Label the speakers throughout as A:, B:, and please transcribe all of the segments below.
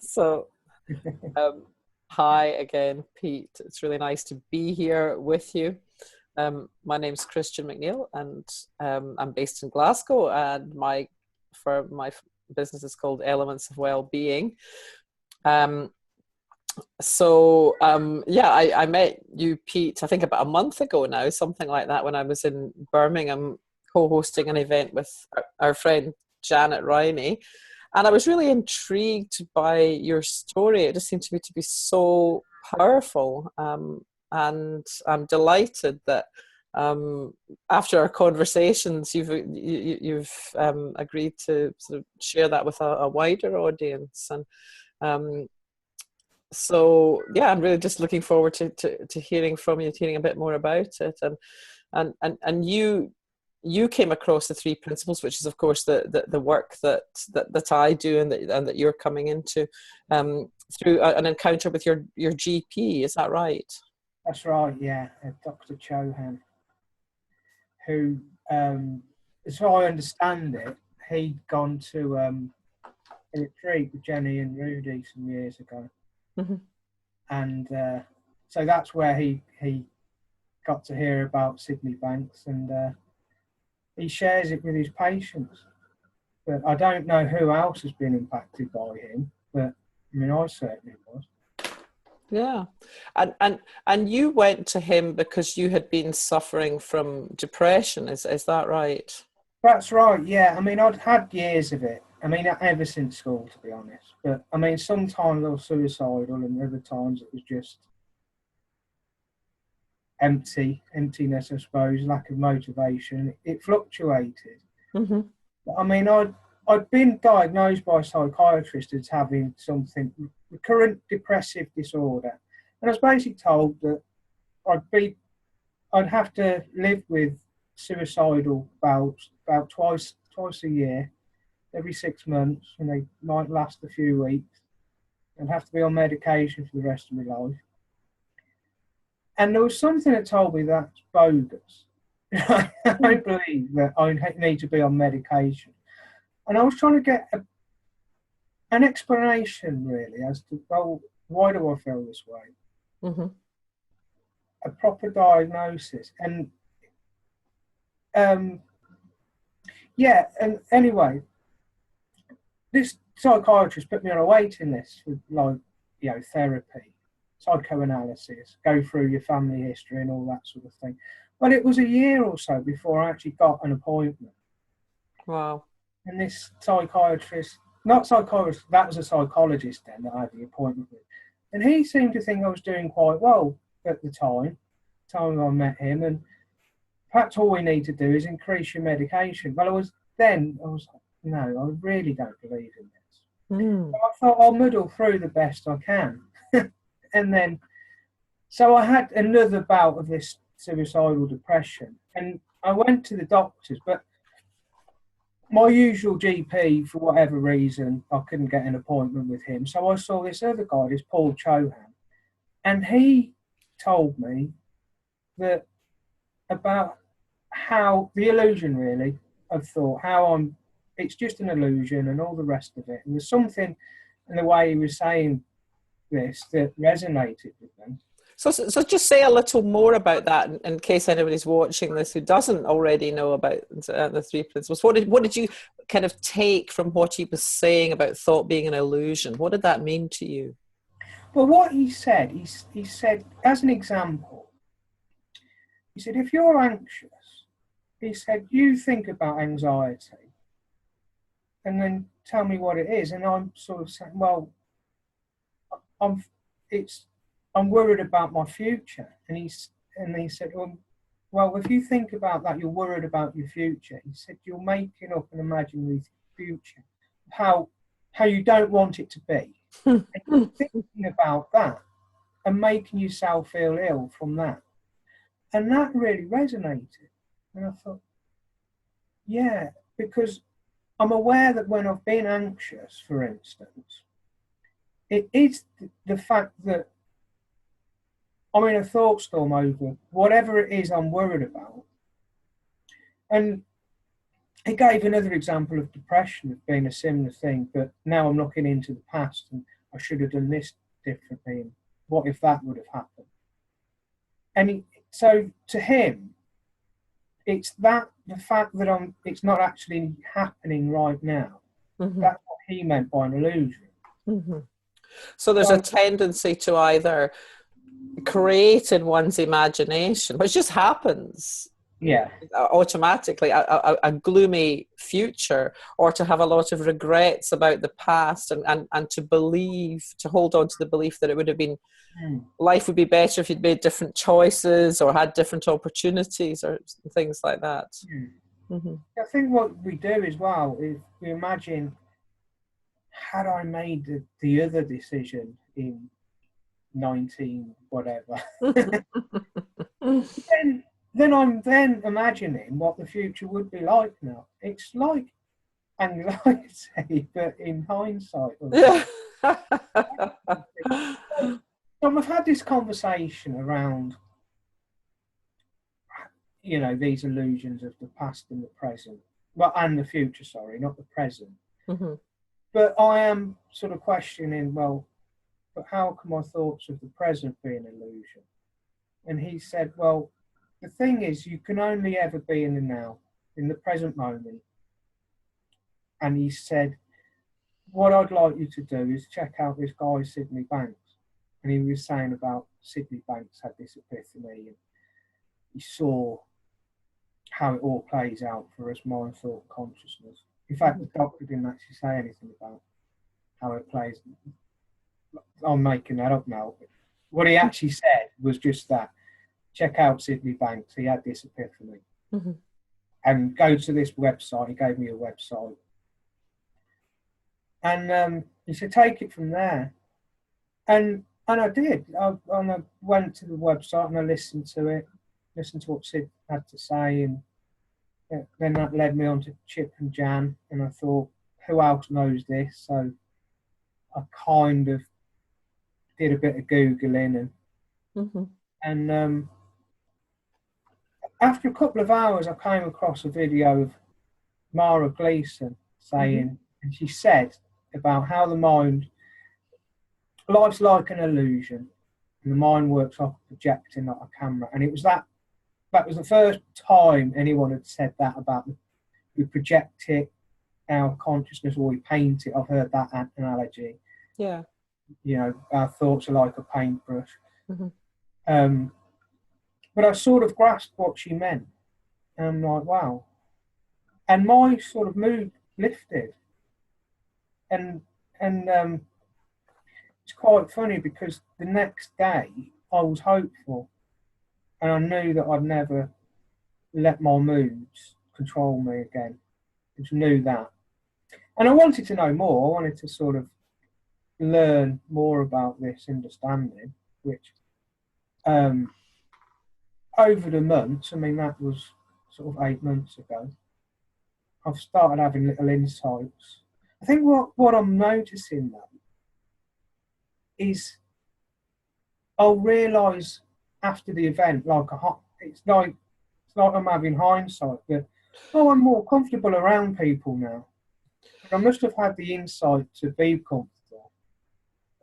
A: So, hi again, Pete. It's really nice to be here with you. My name's Christian McNeill, and I'm based in Glasgow, and my business is called Elements of Wellbeing. I met you, Pete, I think about a month ago now, something like that, when I was in Birmingham co-hosting an event with our friend Janet Riney. And I was really intrigued by your story. It just seemed to me to be so powerful. And I'm delighted that after our conversations, you've agreed to sort of share that with a wider audience. And I'm really just looking forward to hearing from you, hearing a bit more about it. And you came across the three principles, which is of course the work that I do and that you're coming into through an encounter with your GP. Is that right?
B: That's right. Yeah, Dr. Chohan, who, as I understand it, he'd gone to a retreat with Jenny and Rudy some years ago. Mm-hmm. And so that's where he got to hear about Sydney Banks, and he shares it with his patients. But I don't know who else has been impacted by him, but I mean, I certainly was.
A: Yeah. And you went to him because you had been suffering from depression, is that right?
B: That's right, yeah. I mean, I'd had years of it. I mean, ever since school, to be honest. But, I mean, sometimes I was suicidal, and other times it was just emptiness, I suppose, lack of motivation. It fluctuated. Mm-hmm. But, I mean, I'd been diagnosed by a psychiatrist as having something, recurrent depressive disorder. And I was basically told that I'd have to live with suicidal bouts about twice a year, every 6 months, and they might last a few weeks, and have to be on medication for the rest of my life. And there was something that told me that's bogus. I believe that I need to be on medication. And I was trying to get an explanation, really, as to, well, why do I feel this way? Mm-hmm. A proper diagnosis. And and anyway, this psychiatrist put me on a waiting list for, therapy, psychoanalysis, go through your family history and all that sort of thing. But it was a year or so before I actually got an appointment.
A: Wow.
B: And this psychiatrist, not psychiatrist, that was a psychologist then that I had the appointment with. And he seemed to think I was doing quite well at the time I met him, and perhaps all we need to do is increase your medication. Well, I was like, no, I really don't believe in this. Mm. So I thought I'll muddle through the best I can. And then, so I had another bout of this suicidal depression, and I went to the doctors, but my usual GP, for whatever reason, I couldn't get an appointment with him. So I saw this other guy, this Paul Chohan, and he told me that about how the illusion, really, of thought, it's just an illusion and all the rest of it. And there's something in the way he was saying this that resonated with them.
A: So just say a little more about that in case anybody's watching this who doesn't already know about the three principles. What did you kind of take from what he was saying about thought being an illusion? What did that mean to you?
B: Well, what he said, he said, as an example, he said, if you're anxious, he said, you think about anxiety and then tell me what it is. And I'm sort of saying, well, I'm worried about my future. And he said, well, if you think about that, you're worried about your future. He said, you're making up an imaginary future, how you don't want it to be. And you're thinking about that and making yourself feel ill from that. And that really resonated. And I thought, yeah, because I'm aware that when I've been anxious, for instance, it is the fact that I'm in a thought storm over whatever it is I'm worried about. And he gave another example of depression of being a similar thing, but now I'm looking into the past and I should have done this differently. And what if that would have happened? And so to him, it's the fact that it's not actually happening right now. Mm-hmm. That's what he meant by an illusion.
A: Mm-hmm. So there's a tendency to either create in one's imagination, which just happens, automatically, a gloomy future, or to have a lot of regrets about the past, and to hold on to the belief that it would have been, life would be better if you'd made different choices or had different opportunities or things like that.
B: Mm-hmm. I think what we do as well is we imagine, had I made the other decision in 19 whatever, then I'm imagining what the future would be like now. It's like anxiety, but in hindsight. So we've had this conversation around, these illusions of the past and the present, and the future, sorry, not the present. Mm-hmm. But I am sort of questioning, but how can my thoughts of the present be an illusion? And he said, well, the thing is, you can only ever be in the now, in the present moment. And he said, what I'd like you to do is check out this guy, Sydney Banks. And he was saying about Sydney Banks had this epiphany, and he saw how it all plays out for us, mind, thought, consciousness. In fact, the doctor didn't actually say anything about how it plays. I'm making that up now. But what he actually said was just that. Check out Sydney Banks. He had this epiphany. Mm-hmm. And go to this website. He gave me a website. And he said, take it from there. And I did. I went to the website and I listened to what Sid had to say. And then that led me on to Chip and Jan. And I thought, who else knows this? So I kind of did a bit of Googling. And after a couple of hours, I came across a video of Mara Gleason saying, and she said about how the mind, life's like an illusion, and the mind works like a projector, not a camera. And it was that was the first time anyone had said that about we project it, our consciousness, or we paint it. I've heard that analogy.
A: Yeah.
B: Our thoughts are like a paintbrush. Mm-hmm. But I sort of grasped what she meant. And I'm like, wow. And my sort of mood lifted. And it's quite funny because the next day I was hopeful. And I knew that I'd never let my moods control me again. I just knew that. And I wanted to know more. I wanted to sort of learn more about this understanding, which over the months, that was sort of 8 months ago, I've started having little insights. I think what I'm noticing though is I'll realise after the event, it's like I'm having hindsight, but I'm more comfortable around people now. I must have had the insight to be comfortable.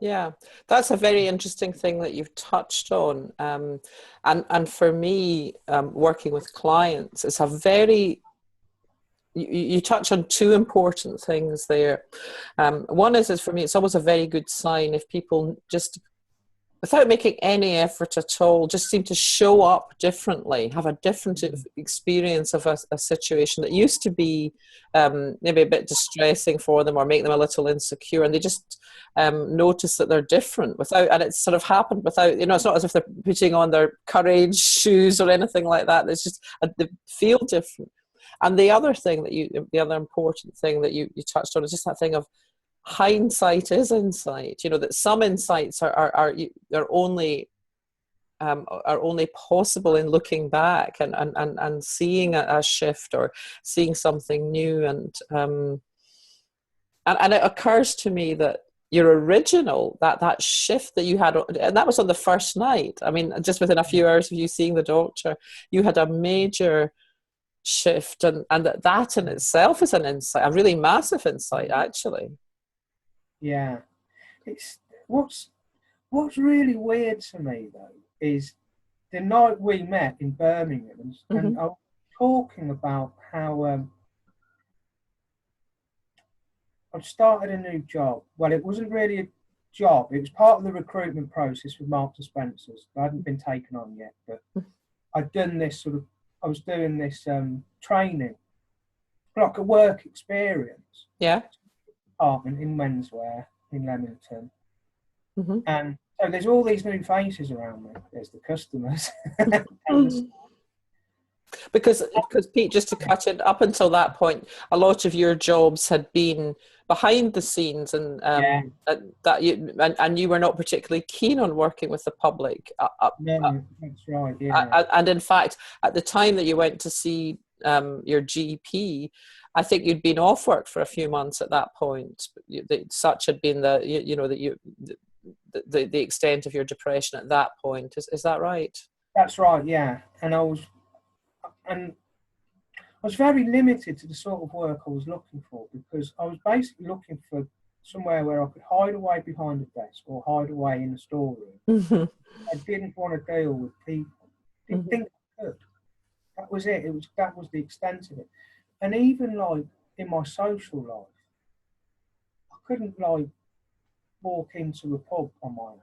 A: Yeah, that's a very interesting thing that you've touched on. And for me, working with clients, it's a very, you touch on two important things there. One is for me, it's always a very good sign if people just, without making any effort at all, just seem to show up differently, have a different experience of a situation that used to be maybe a bit distressing for them or make them a little insecure, and they just notice that they're different and it's sort of happened without, it's not as if they're putting on their courage shoes or anything like that. It's just, they feel different. And the other thing the other important thing that you touched on is just that thing of, hindsight is insight. That some insights are only possible in looking back and seeing a shift or seeing something new. And it occurs to me that your original that shift that you had, and that was on the first night. Just within a few hours of you seeing the doctor, you had a major shift, and that in itself is an insight, a really massive insight, actually.
B: Yeah. It's what's really weird to me though is the night we met in Birmingham, and I was talking about how I'd started a new job. Well, it wasn't really a job. It was part of the recruitment process with Marks and Spencer's. I hadn't been taken on yet, but I'd done this I was doing this training, like a work experience.
A: Yeah.
B: Department in menswear in Leamington. And so there's all these new faces around me. There's the customers.
A: Because Pete, just to cut it, up until that point, a lot of your jobs had been behind the scenes, and you were not particularly keen on working with the public.
B: No, that's right. Yeah.
A: And in fact, at the time that you went to see your GP, I think you'd been off work for a few months at that point. Such had been the extent of your depression at that point. Is that right?
B: That's right. Yeah, and I was very limited to the sort of work I was looking for, because I was basically looking for somewhere where I could hide away behind a desk or hide away in a storeroom. I didn't want to deal with people. Didn't think I could. That was it. That was the extent of it. And even like in my social life, I couldn't like walk into a pub on my own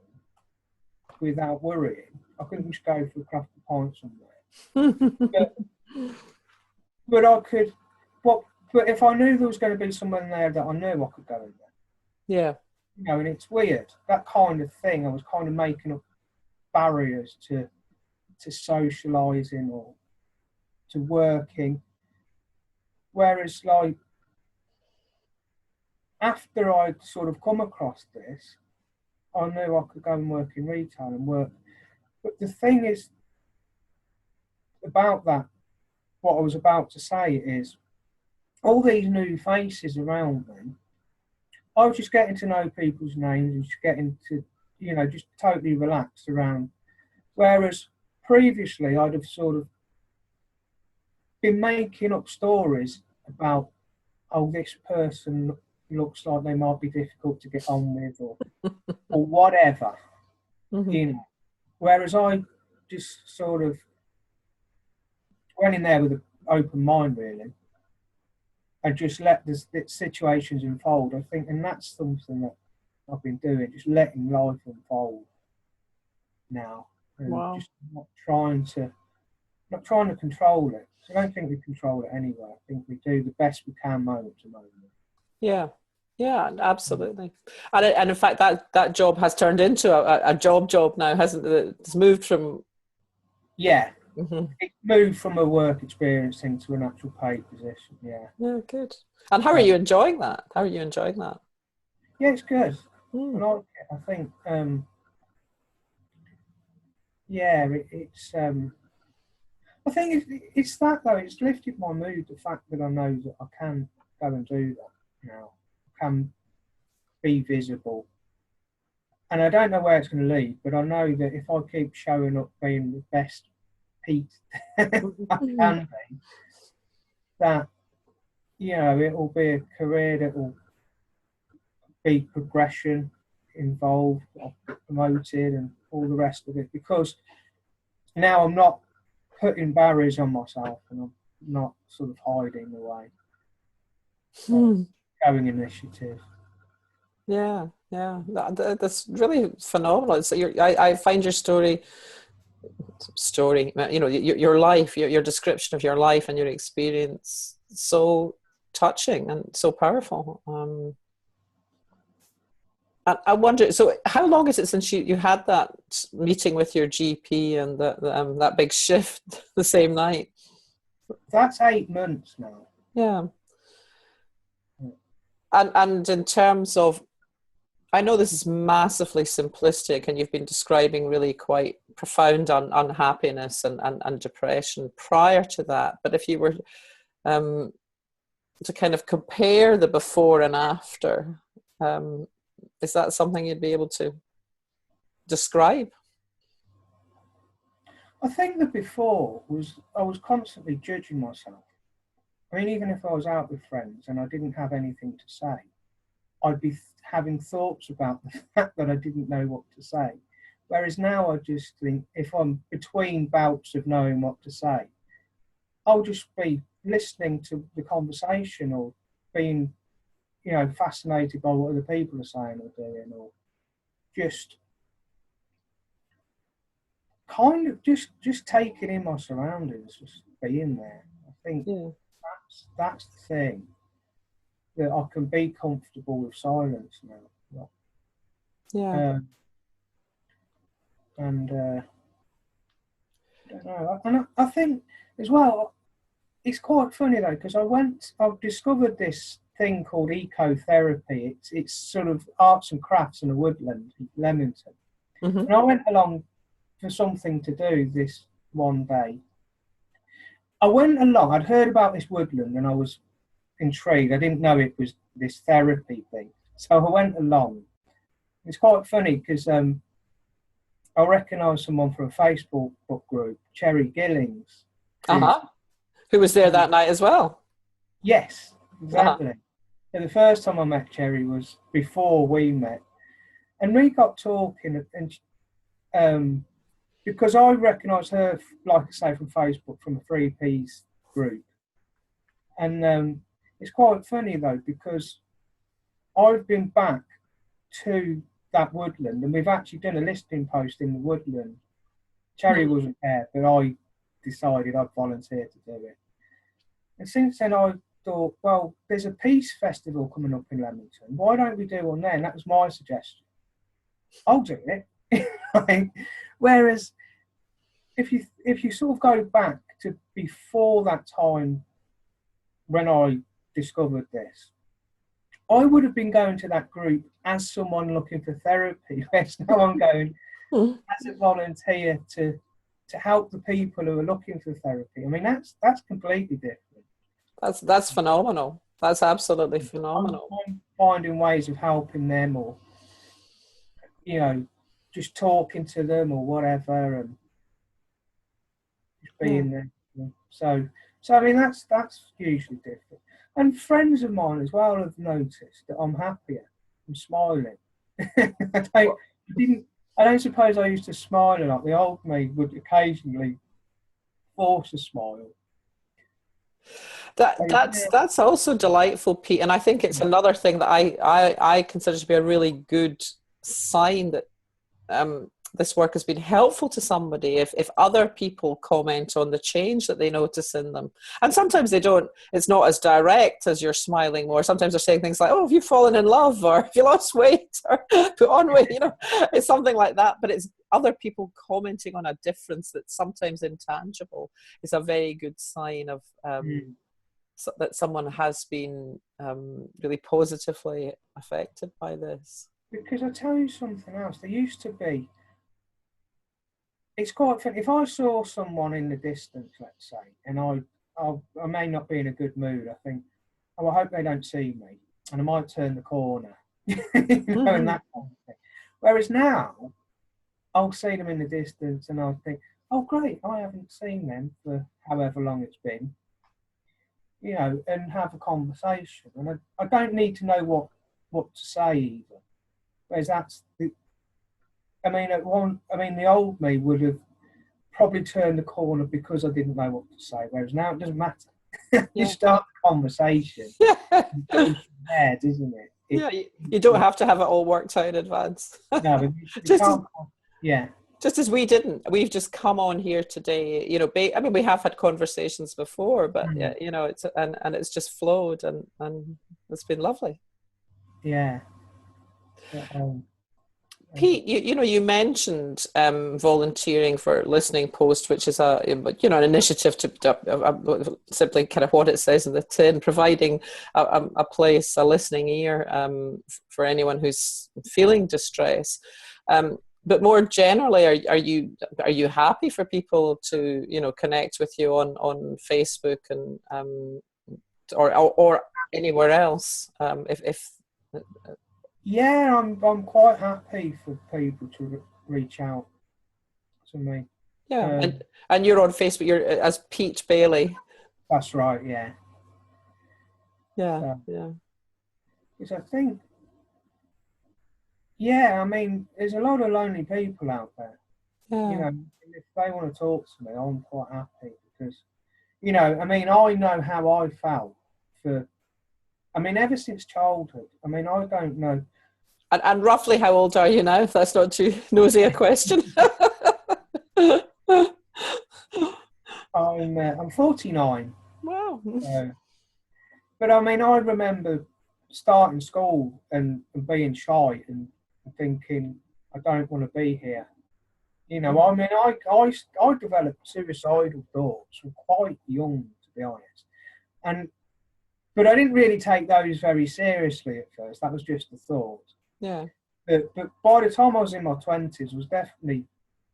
B: without worrying. I couldn't just go for a craft of pint somewhere. But I could. But if I knew there was going to be someone there that I knew, I could go in there.
A: Yeah.
B: You know, and it's weird, that kind of thing. I was kind of making up barriers to socialising or to working. Whereas, like, after I'd sort of come across this, I knew I could go and work in retail and work. But the thing is about that, what I was about to say is, all these new faces around me, I was just getting to know people's names and just getting to, just totally relaxed around. Whereas previously I'd have sort of been making up stories about, oh, this person looks like they might be difficult to get on with, or whatever, Whereas I just sort of went in there with an open mind, really, and just let the situations unfold. I think, and that's something that I've been doing, just letting life unfold now, and just not trying to control it. I don't think we control it anyway. I think we do the best we can moment to moment.
A: Yeah, absolutely. And in fact, that job has turned into a job now, hasn't it? It's moved from...
B: Yeah. It moved from a work experience into an actual paid position, yeah.
A: Yeah, good. And how are you enjoying that?
B: Yeah, it's good. I like it. I think, I think it's that, though. It's lifted my mood, the fact that I know that I can go and do that now. I can be visible. And I don't know where it's going to lead, but I know that if I keep showing up being the best Pete I can be, that, it will be a career that will be progression involved, I'll be promoted and all the rest of it, because now I'm not putting barriers on myself and I'm not sort of hiding away. Showing initiative.
A: Yeah, that's really phenomenal. So I find your story, your life, your description of your life and your experience so touching and so powerful. I wonder, so how long is it since you had that meeting with your GP and that big shift the same night?
B: That's 8 months now.
A: Yeah. And in terms of, I know this is massively simplistic and you've been describing really quite profound unhappiness and depression prior to that, but if you were to kind of compare the before and after, is that something you'd be able to describe?
B: I think the before was, I was constantly judging myself. I mean, even if I was out with friends and I didn't have anything to say, I'd be having thoughts about the fact that I didn't know what to say. Whereas now I just think if I'm between bouts of knowing what to say, I'll just be listening to the conversation or being, fascinated by what other people are saying or doing, or just kind of just taking in my surroundings, just being there. I think that's the thing, that I can be comfortable with silence now.
A: Yeah.
B: And I don't know. And I think as well, it's quite funny though, because I've discovered this thing called ecotherapy. It's sort of arts and crafts in a woodland in Leamington.
A: Mm-hmm.
B: And I went along for something to do this one day. I went along, I'd heard about this woodland and I was intrigued. I didn't know it was this therapy thing. So I went along. It's quite funny because I recognised someone from a Facebook book group, Cherry Gillings.
A: Who was there that night as well?
B: Yes, exactly. So the first time I met Cherry was before we met. And we got talking, and because I recognised her, like I say, from Facebook, from a 3Ps group. And it's quite funny though, because I've been back to that woodland and we've actually done a listing post in the woodland. Cherry wasn't there, but I decided I'd volunteer to do it. And since then I thought, well, there's a peace festival coming up in Leamington. Why don't we do one there? And that was my suggestion. I'll do it. Whereas if you sort of go back to before that time when I discovered this, I would have been going to that group as someone looking for therapy. Whereas now I'm going as a volunteer to help the people who are looking for therapy. I mean, that's completely different.
A: That's phenomenal. That's absolutely phenomenal.
B: I'm finding ways of helping them, or just talking to them or whatever, and just being there. So I mean, that's hugely different. And friends of mine as well have noticed that I'm happier. I'm smiling. I don't suppose I used to smile a lot. The old me would occasionally force a smile.
A: That's also delightful, Pete. And I think it's another thing that I consider to be a really good sign that this work has been helpful to somebody if other people comment on the change that they notice in them. And sometimes they don't, it's not as direct as you're smiling more. Sometimes they're saying things like, oh, have you fallen in love, or have you lost weight, or put on weight, it's something like that. But it's other people commenting on a difference that's sometimes intangible is a very good sign of that someone has been really positively affected by this.
B: Because I tell you something else, there used to be, it's quite funny, if I saw someone in the distance, let's say, and I may not be in a good mood, I think, I hope they don't see me, and I might turn the corner, and that kind of thing. Whereas now, I'll see them in the distance and I'll think, oh great, I haven't seen them for however long it's been, and have a conversation. And I don't need to know what to say either. Whereas the old me would have probably turned the corner because I didn't know what to say. Whereas now it doesn't matter. You start the conversation. It's there, doesn't it?
A: You don't have to have it all worked out in advance.
B: No,
A: just as we didn't. We've just come on here today. We have had conversations before, but it's and it's just flowed and it's been lovely.
B: Yeah.
A: Pete, you mentioned volunteering for Listening Post, which is an initiative to simply kind of what it says in the tin, providing a place, a listening ear for anyone who's feeling distress. But more generally, are you happy for people to connect with you on Facebook and or anywhere else if
B: Yeah, I'm quite happy for people to reach out to me.
A: Yeah, and you're on Facebook. You're as Pete Bailey.
B: That's right. Yeah.
A: Yeah,
B: So,
A: yeah.
B: because I think, yeah, I mean, there's a lot of lonely people out there. You
A: Yeah.
B: know, and if they want to talk to me, I'm quite happy because, you know, I mean, I know how I felt for, I mean, ever since childhood. I mean, I don't know.
A: And roughly how old are you now, if that's not too nosy a question?
B: I'm 49.
A: Wow.
B: So, but I mean, I remember starting school and being shy and thinking, I don't want to be here. You know, I mean, I developed suicidal thoughts from quite young, to be honest. And but I didn't really take those very seriously at first. That was just a thought.
A: Yeah.
B: But by the time I was in my 20s, was definitely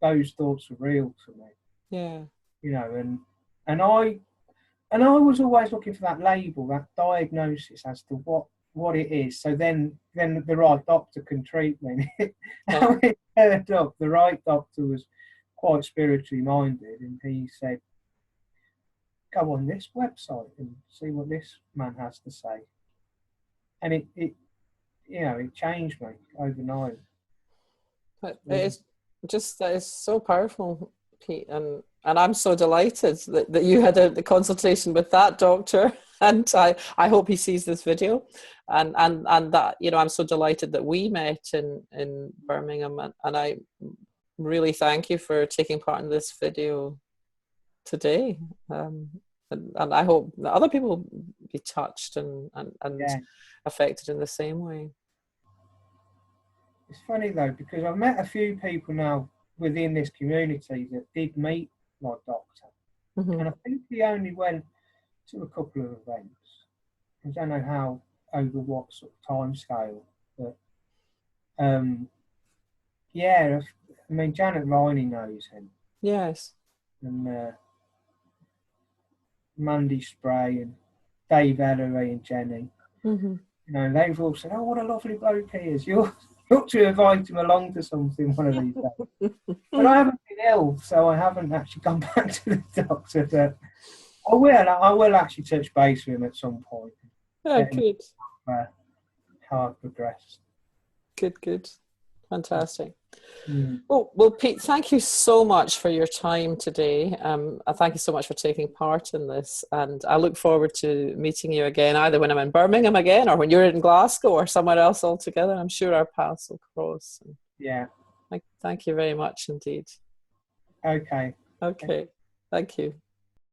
B: those thoughts were real to me.
A: Yeah.
B: You know, and I was always looking for that label, that diagnosis as to what it is. So then the right doctor can treat me.
A: Yeah.
B: How it turned up, the right doctor was quite spiritually minded, and he said, "Go on this website and see what this man has to say." And it you know, it changed me overnight.
A: But it is just, that is so powerful, Pete, and I'm so delighted that you had the consultation with that doctor, and I hope he sees this video, and that, you know, I'm so delighted that we met in Birmingham, and I really thank you for taking part in this video today, and I hope that other people will be touched and
B: Yeah.
A: affected in the same way.
B: It's funny though, because I've met a few people now within this community that did meet my doctor.
A: Mm-hmm.
B: And I think he only went to a couple of events. I don't know how, over what sort of time scale, but yeah, I mean, Janet Riney knows him,
A: Yes.
B: and Mandy Spray and Dave Ellery and Jenny.
A: Mm-hmm.
B: You know, they've all said, "Oh, what a lovely bloke he is. You ought to invite him along to something one of these days." But I haven't been ill, so I haven't actually gone back to the doctor. But I will actually touch base with him at some point.
A: Oh, good.
B: How I've progressed.
A: Good. Fantastic.
B: Mm.
A: Well, Pete, thank you so much for your time today. Thank you so much for taking part in this. And I look forward to meeting you again, either when I'm in Birmingham again or when you're in Glasgow or somewhere else altogether. I'm sure our paths will cross.
B: Yeah.
A: Thank you very much indeed.
B: Okay.
A: Okay. Thank you.